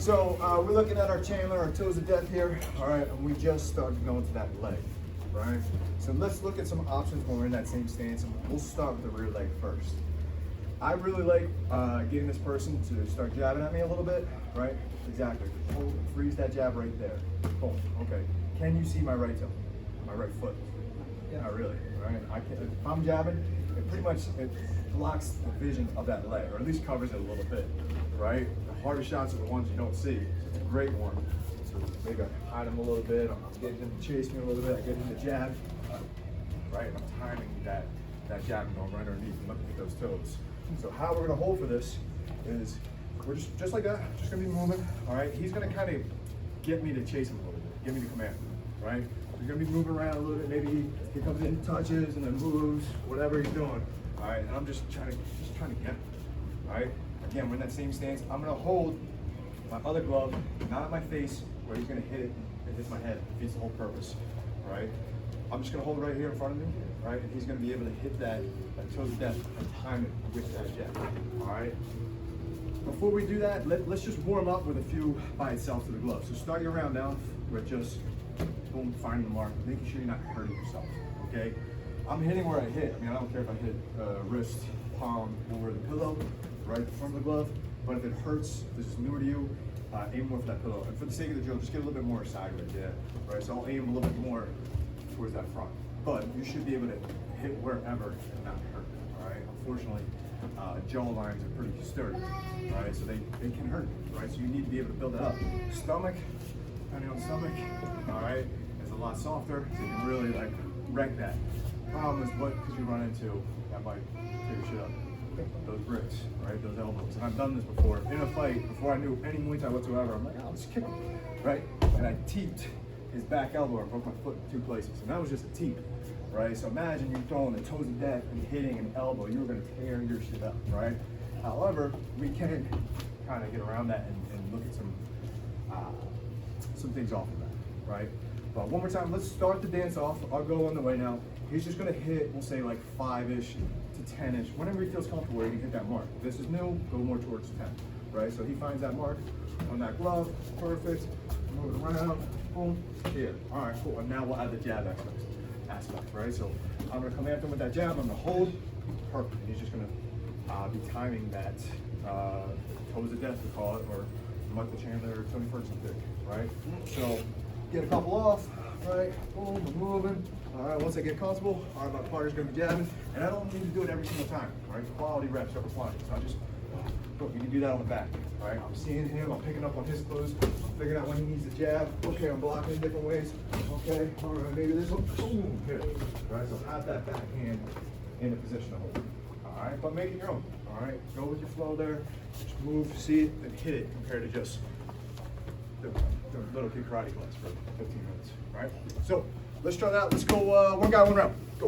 So we're looking at our Chandler, our toes of death here. All right, and we just started going to that leg, right? So let's look at some options when we're in that same stance, and we'll start with the rear leg first. I really like getting this person to start jabbing at me a little bit, right? Exactly. Hold, freeze that jab right there. Boom. Okay. Can you see my right toe, my right foot? Yeah. Not really, right? I can. If I'm jabbing, it pretty much blocks the vision of that leg, or at least covers it a little bit, right? The hardest shots are the ones you don't see. So it's a great one. So maybe I hide him a little bit. I'm getting him to chase me a little bit. I get him to jab, right? I'm timing that jab and going right underneath and looking at those toes. So how we're gonna hold for this is we're just like that, just gonna be moving, all right? He's gonna kind of get me to chase him a little bit, get me to command, right? He's gonna be moving around a little bit, maybe he comes in, touches, and then moves, whatever he's doing, all right? And I'm just trying to get him, all right? Again, we're in that same stance. I'm gonna hold my other glove, not at my face, where he's gonna hit it, it hits my head, defeats the whole purpose, all right? I'm just gonna hold it right here in front of me, right? And he's gonna be able to hit that toes of death and time it with that jab, all right? Before we do that, let's just warm up with a few by itself to the glove. So start your round down with just boom, finding the mark, making sure you're not hurting yourself, okay? I'm hitting where I hit. I mean, I don't care if I hit wrist, palm, or the pillow, right in front of the glove, but if it hurts, if this is newer to you, aim more for that pillow. And for the sake of the drill, just get a little bit more sideways, yeah, right? So I'll aim a little bit more towards that front. But you should be able to hit wherever and not hurt, all right? Unfortunately, jaw lines are pretty sturdy, right? So they can hurt, right? So you need to be able to build that up. Stomach, depending on stomach, all right, is a lot softer, so you can really like wreck that. Problem is what could you run into that might tear your shit up? Those bricks, right? Those elbows. And I've done this before. In a fight, before I knew any Muay Thai whatsoever, I'm like, I'll just kick him, right? And I teeped his back elbow and broke my foot in 2 places. And that was just a teep, right? So imagine you throwing the toes of death and hitting an elbow, you were gonna tear your shit up, right? However, we can kind of get around that and look at some things off of that, right? But one more time, let's start the dance off. I'll go on the way now. He's just gonna hit, we'll say like 5-ish to 10-ish, whenever he feels comfortable, he can hit that mark. If this is new, go more towards 10, right? So he finds that mark on that glove, perfect. Move it around, boom, here. All right, cool. And now we'll add the jab aspect, right? So I'm gonna come after him with that jab, I'm gonna hold, perfect. He's just gonna be timing that toes of death, we call it, or Michael Chandler or Tony Ferguson pick, right? So get a couple off, right? Boom, we're moving. All right, once I get comfortable, all right, my partner's gonna be jabbing, and I don't need to do it every single time, right? It's quality reps over quantity. So I just, look, you can do that on the back, right? I'm seeing him, I'm picking up on his clothes, I'm figuring out when he needs to jab. Okay, I'm blocking in different ways. Okay, all right, maybe this one, boom, here. All right, so have that back hand in a position to hold. All right, but make it your own. All right, go with your flow there. Just move, see it, and hit it compared to just the little kid karate class for 15 minutes, right? So let's try that. Let's go one guy, one round. Go.